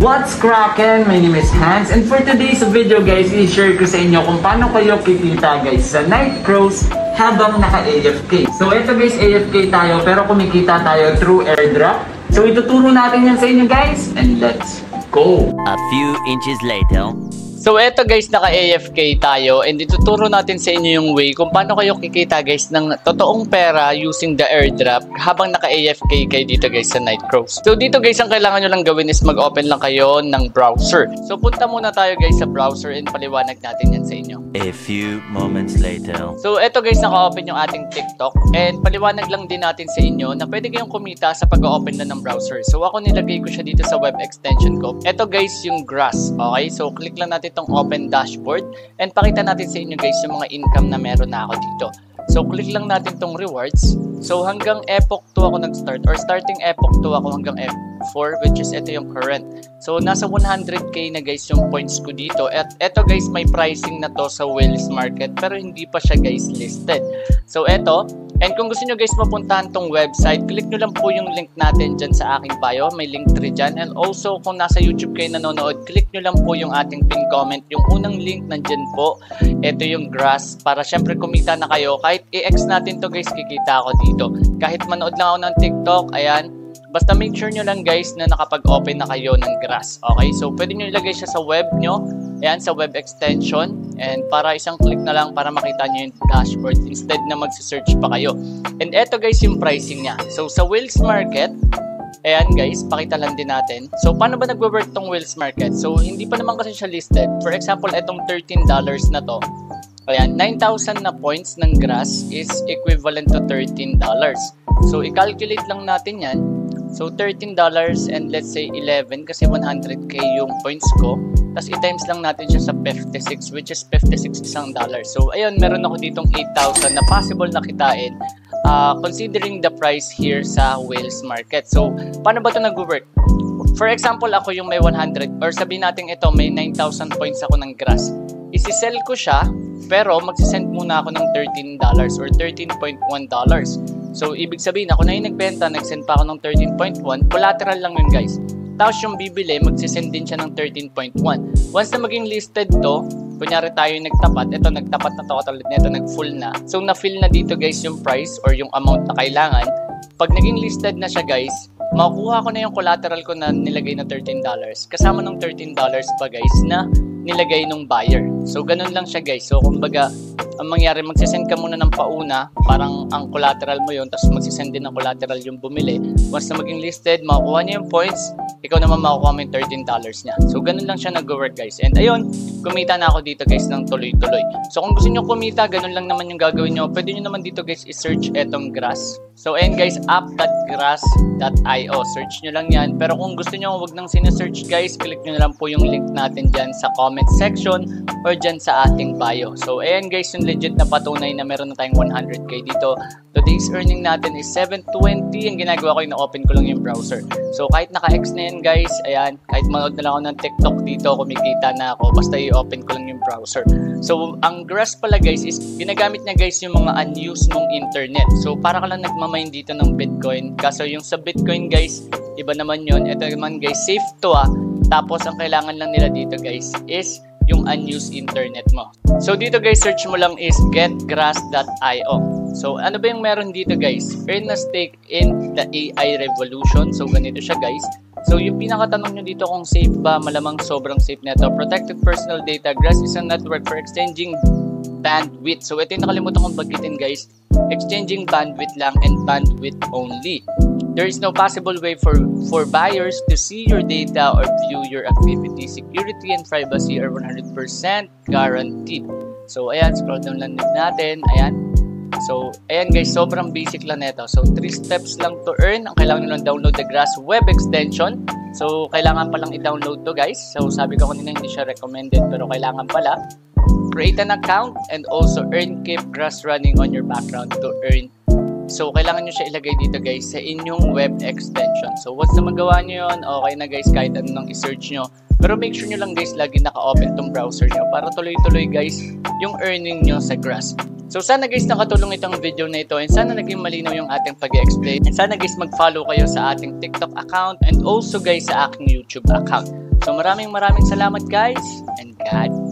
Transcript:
What's crackin'? My name is Hans, and for today's video guys, i-share ko sa inyo kung paano kayo kikita guys sa night cruise habang naka-AFK. So ito guys, AFK tayo pero kumikita tayo through airdrop. So ituturo natin yan sa inyo guys, and let's go! A few inches later. So eto guys, naka-AFK tayo and ituturo natin sa inyo yung way kung paano kayo kikita guys ng totoong pera using the airdrop habang naka-AFK kayo dito guys sa night cruise. So dito guys, ang kailangan nyo lang gawin is mag-open lang kayo ng browser. So punta muna tayo guys sa browser and paliwanag natin yan sa inyo. A few moments later. So eto guys, naka-open yung ating TikTok and paliwanag lang din natin sa inyo na pwede kayong kumita sa pag-open na ng browser. So ako nilagay ko siya dito sa web extension ko. Eto guys yung Grass, okay? So click lang natin itong open dashboard and pakita natin sa inyo guys yung mga income na meron na ako dito. So click lang natin tong rewards. So hanggang epoch 2 ako nag-start or starting epoch 2 ako hanggang epoch 4, which is ito yung current. So nasa 100k na guys yung points ko dito. At ito guys, may pricing na to sa Whales Market pero hindi pa siya guys listed. So ito, and kung gusto nyo guys mapuntahan tong website, click nyo lang po yung link natin dyan sa aking bio. May link tree dyan. And also kung nasa YouTube kayo nanonood, click nyo lang po yung ating pin comment. Yung unang link nandyan po. Ito yung Grass para syempre kumita na kayo. Kahit i-X natin to guys, kikita ako dito. Kahit manood lang ako ng TikTok, ayan. Basta make sure nyo lang guys na nakapag-open na kayo ng Grass. Okay, so pwede nyo ilagay siya sa web nyo. Ayan, sa web extension. And para isang click na lang para makita nyo yung dashboard instead na magsisearch pa kayo. And eto guys yung pricing niya. So sa Whales Market, ayan guys, pakita lang din natin. So paano ba nagwo-work tong Whales Market? So hindi pa naman kasi siya listed. For example, etong $13 na to. Ayan, 9,000 na points ng Grass is equivalent to $13. So i-calculate lang natin yan. So $13 and let's say 11 kasi 100k yung points ko. Tapos i-times lang natin siya sa 56 which is 56 isang dollar. So ayun, meron ako ditong 8,000 na possible na kitain considering the price here sa Whales Market. So paano ba ito nag-work? For example, ako yung may 100 or sabihin natin ito may 9,000 points ako ng Grass. Isi-sell ko siya pero magsisend muna ako ng $13 or $13.1. So, ibig sabihin, ako na yung nagbenta, nag-send pa ako ng 13.1, collateral lang yun guys. Tapos yung bibili, magsisend din siya ng 13.1. Once na maging listed to, kunyari tayo yung nagtapat, ito nagtapat na to katulad nito, nag-full na. So, na-fill na dito guys yung price or yung amount na kailangan. Pag naging listed na siya guys, makukuha ko na yung collateral ko na nilagay na $13. Kasama ng $13 pa guys na nilagay ng buyer. So, ganun lang siya guys. So, kumbaga, ang mangyari, magsisend ka muna ng pauna, parang ang collateral mo yun, tapos magsisend din ng collateral yung bumili. Once na maging listed, makukuha niya yung points, ikaw naman makukuha mo yung $13 niya. So, ganun lang siya nag-work guys. And ayun, kumita na ako dito guys ng tuloy-tuloy. So, kung gusto nyo kumita, ganun lang naman yung gagawin nyo. Pwede nyo naman dito guys, i-search etong Grass. So, ayun guys, app.grass.io. Search nyo lang yan. Pero kung gusto nyo wag nang sinesearch guys, click nyo lang po yung link natin dyan sa comment section or dyan sa ating bio. So, ayan guys, yung legit na patunay na meron na tayong 100k dito. Today's earning natin is 720. Ang ginagawa ko, ina-open ko lang yung browser. So, kahit naka-X na yan guys, ayan, kahit manood na lang ako ng TikTok dito, kumikita na ako. Basta i-open ko lang yung browser. So, ang Grass pala guys is ginagamit niya guys yung mga unused mong internet. So, para ka lang nagmamine dito ng Bitcoin. Kaso yung sa Bitcoin guys, iba naman yun. Ito naman guys, safe to Tapos, ang kailangan lang nila dito guys is yung unused internet mo. So dito guys, search mo lang is getgrass.io. So ano ba yung meron dito guys? Earn a stake in the AI revolution. So ganito siya guys. So yung pinakatanong nyo dito kung safe ba, malamang sobrang safe nito. Protected personal data. Grass is a network for exchanging bandwidth. So ito yung nakalimutan kong bagitin guys. Exchanging bandwidth lang and bandwidth only. There is no possible way for buyers to see your data or view your activity. Security and privacy are 100% guaranteed. So, ayan, scroll down lang natin. Ayan. So, ayan guys, sobrang basic lang nito. So, 3 steps lang to earn. Ang kailangan nyo lang download the Grass web extension. So, kailangan palang i-download to guys. So, sabi ko kanina hindi siya recommended pero kailangan pala. Create an account and also keep Grass running on your background to earn. So, kailangan nyo siya ilagay dito guys sa inyong web extension. So, once na magawa nyo yun, okay na guys kahit ano nang i-search nyo. Pero make sure nyo lang guys lagi naka-open tong browser nyo para tuloy-tuloy guys yung earning nyo sa Grass. So sana guys nakatulong itong video na ito and sana naging malinaw yung ating pag-explain and sana guys mag-follow kayo sa ating TikTok account and also guys sa aking YouTube account. So maraming salamat guys, and God